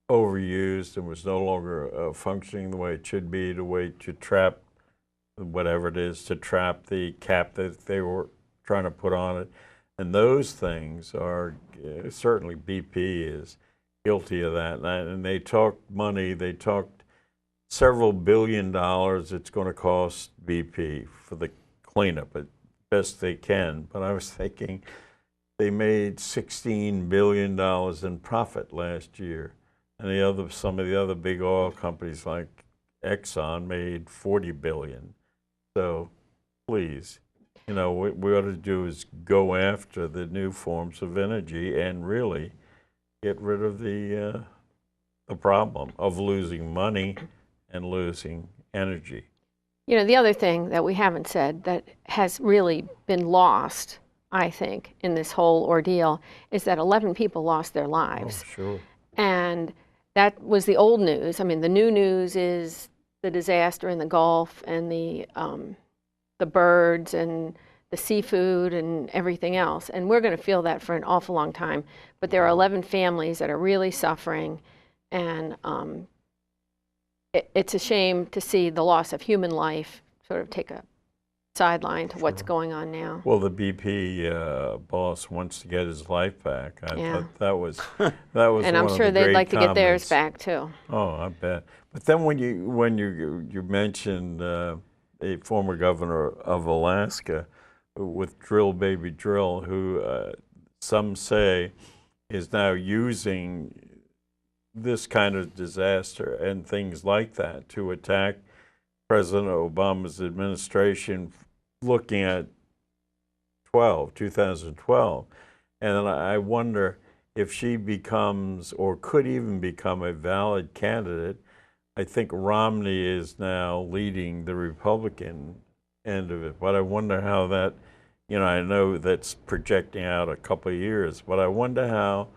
overused and was no longer functioning the way it should be, the way to trap whatever it is, to trap the cap that they were trying to put on it. And those things are, certainly BP is guilty of that. And they talked money, they talked several $billions it's going to cost BP for the cleanup at best they can. But I was thinking they made $16 billion in profit last year. And some of the other big oil companies like Exxon made $40 billion. So please, what we ought to do is go after the new forms of energy and really get rid of the problem of losing money and losing energy. The other thing that we haven't said that has really been lost, I think, in this whole ordeal is that 11 people lost their lives. Oh, sure. And that was the old news. I mean, the new news is the disaster in the Gulf and the birds and the seafood and everything else. And we're going to feel that for an awful long time. But there are 11 families that are really suffering. And it's a shame to see the loss of human life sort of take a sideline to what's going on now. Well, the BP boss wants to get his life back. I thought that was and I'm sure they'd like to get theirs back too. Oh, I bet. But then when you mentioned a former governor of Alaska with Drill Baby Drill, who some say is now using this kind of disaster and things like that to attack President Obama's administration, looking at 2012. And I wonder if she becomes, or could even become, a valid candidate. I think Romney is now leading the Republican end of it, but I wonder how that, I know that's projecting out a couple of years, but I wonder how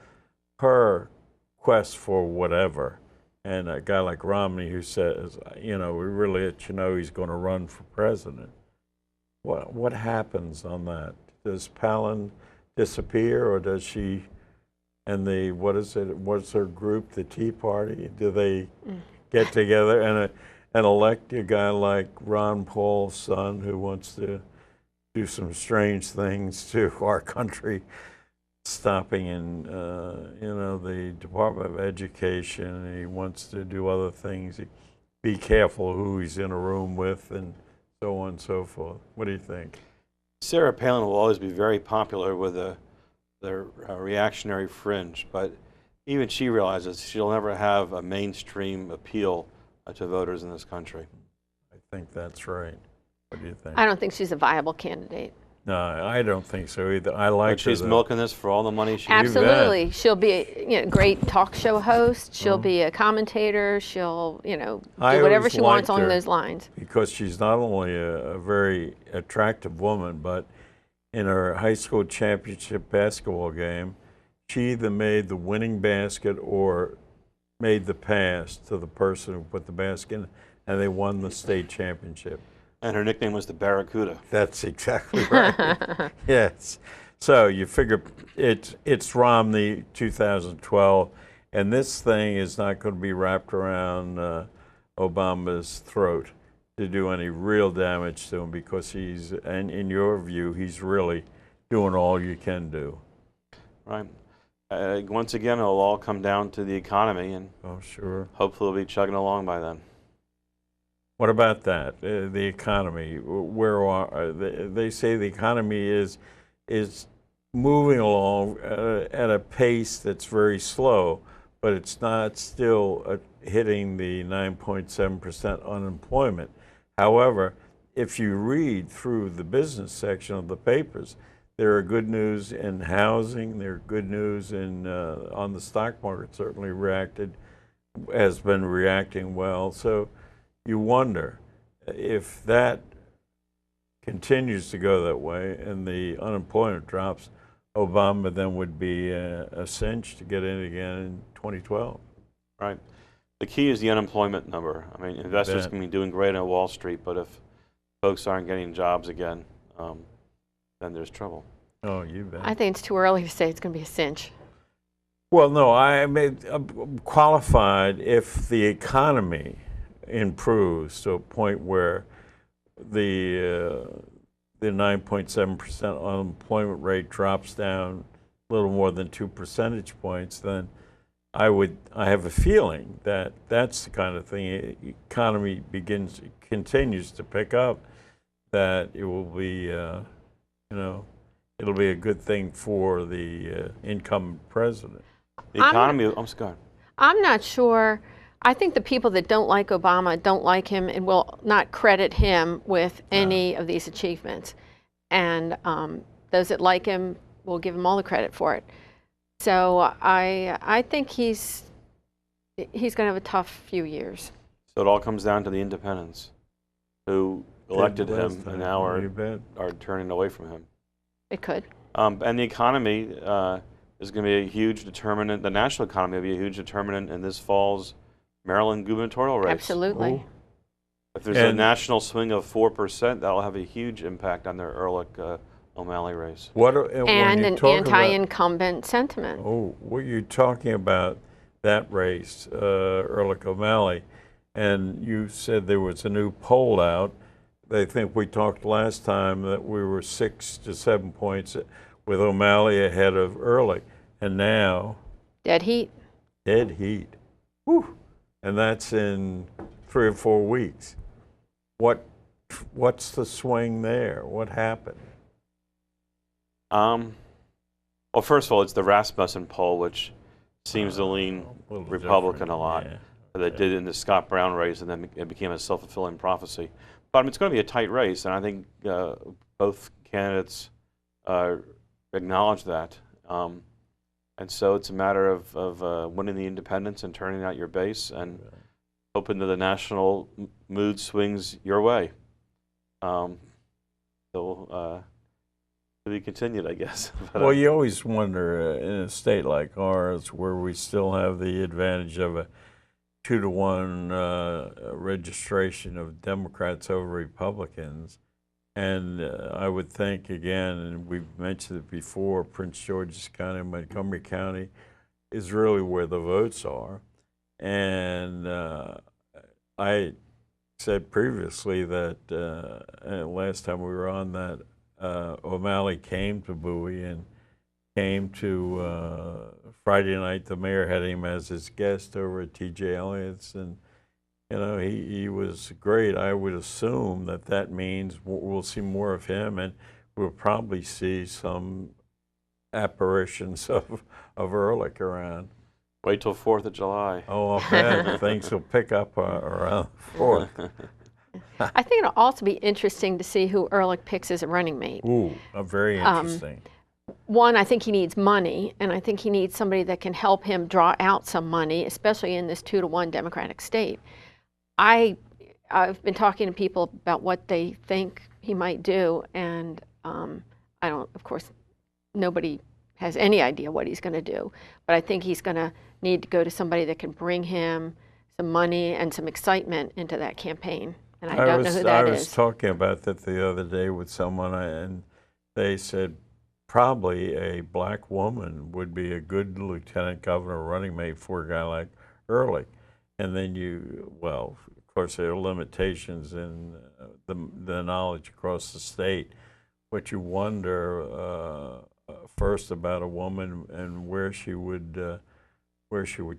her quest for whatever, and a guy like Romney who says, we really let you know he's going to run for president. What happens on that? Does Palin disappear, or does she, and what's her group, the Tea Party, do they get together and elect a guy like Ron Paul's son who wants to do some strange things to our country, stopping in the Department of Education, and he wants to do other things. Be careful who he's in a room with, and so on and so forth. What do you think? Sarah Palin will always be very popular with the reactionary fringe, but even she realizes she'll never have a mainstream appeal to voters in this country. I think that's right. What do you think? I don't think she's a viable candidate. No, I don't think so either. I like but she's milking this for all the money she Absolutely. She'll be a great talk show host. She'll be a commentator. She'll, do whatever she wants along those lines. Because she's not only a very attractive woman, but in her high school championship basketball game, she either made the winning basket or made the pass to the person who put the basket in, and they won the state championship. And her nickname was the Barracuda. That's exactly right. Yes. So you figure it's Romney 2012, and this thing is not going to be wrapped around Obama's throat to do any real damage to him, because and in your view, he's really doing all you can do. Right. Once again, it'll all come down to the economy, and sure. Hopefully we'll be chugging along by then. What about that? The economy, where are they say the economy is moving along at a pace that's very slow, but it's not still hitting the 9.7% unemployment. However, if you read through the business section of the papers, there are good news in housing. There are good news on the stock market. Certainly has been reacting well. So you wonder if that continues to go that way and the unemployment drops, Obama then would be a cinch to get in again in 2012. Right. The key is the unemployment number. I mean, investors can be doing great on Wall Street, but if folks aren't getting jobs again, then there's trouble. Oh, you bet. I think it's too early to say it's going to be a cinch. Well, no, I mean, qualified if the economy improves to a point where the 9.7% unemployment rate drops down a little more than 2 percentage points, then I have a feeling that that's the kind of thing, economy continues to pick up, that it will be, it'll be a good thing for the incumbent president. The economy, I'm sorry. I'm not sure. I think the people that don't like Obama don't like him and will not credit him with any of these achievements. And those that like him will give him all the credit for it. So I think he's going to have a tough few years. So it all comes down to the independents who elected him and now are turning away from him. It could. And the economy is going to be a huge determinant. The national economy will be a huge determinant in this fall's Maryland gubernatorial race. Absolutely. Ooh. If there's a national swing of 4%, that'll have a huge impact on their Ehrlich-O'Malley race. And an anti-incumbent sentiment. Oh, well, you're talking about that race, Ehrlich-O'Malley, and you said there was a new poll out. I think we talked last time that we were 6 to 7 points with O'Malley ahead of Ehrlich, and now dead heat. Dead heat. Whew. And that's in 3 or 4 weeks. What's the swing there? What happened? Well, first of all, it's the Rasmussen poll, which seems to lean Republican a lot. Yeah. They did in the Scott Brown race, and then it became a self-fulfilling prophecy. But I mean, it's going to be a tight race, and I think both candidates acknowledge that. And so it's a matter of winning the independents and turning out your base and hoping that the national mood swings your way. So to be continued, I guess. But, well, you always wonder in a state like ours where we still have the advantage of a 2-to-1 registration of Democrats over Republicans. And I would think, again, and we've mentioned it before, Prince George's County, Montgomery County is really where the votes are. And I said previously that last time we were on that O'Malley came to Bowie and came to Friday night. The mayor had him as his guest over at T.J. Elliott's, and he was great. I would assume that means we'll see more of him, and we'll probably see some apparitions of Ehrlich around. Wait till 4th of July. Oh, I'll bet things will pick up around 4th. I think it'll also be interesting to see who Ehrlich picks as a running mate. Ooh, very interesting. One, I think he needs money, and I think he needs somebody that can help him draw out some money, especially in this 2-to-1 Democratic state. I've been talking to people about what they think he might do, and I don't, of course, nobody has any idea what he's going to do, but I think he's going to need to go to somebody that can bring him some money and some excitement into that campaign, and I don't know who that is. I was talking about that the other day with someone, and they said probably a black woman would be a good lieutenant governor running mate for a guy like Ehrlich. And then well, of course, there are limitations in the knowledge across the state, but you wonder first about a woman and where she would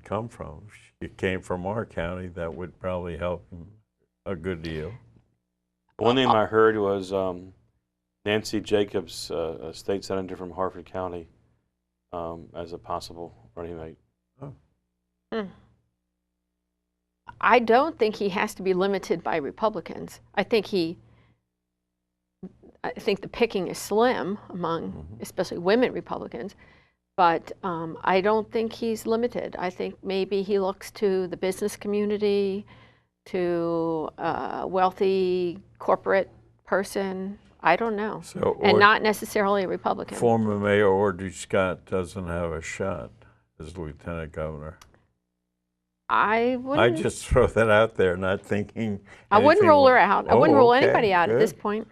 come from. If she came from our county, that would probably help him a good deal. One name I heard was Nancy Jacobs, a state senator from Harford County, as a possible running mate. Oh. I don't think he has to be limited by Republicans. I think the picking is slim among especially women Republicans, but I don't think he's limited. I think maybe he looks to the business community, to a wealthy corporate person. I don't know. And not necessarily a Republican. Former Mayor Audrey Scott doesn't have a shot as lieutenant governor. I just throw that out there, not thinking. I wouldn't rule her out. I wouldn't rule anybody out at this point.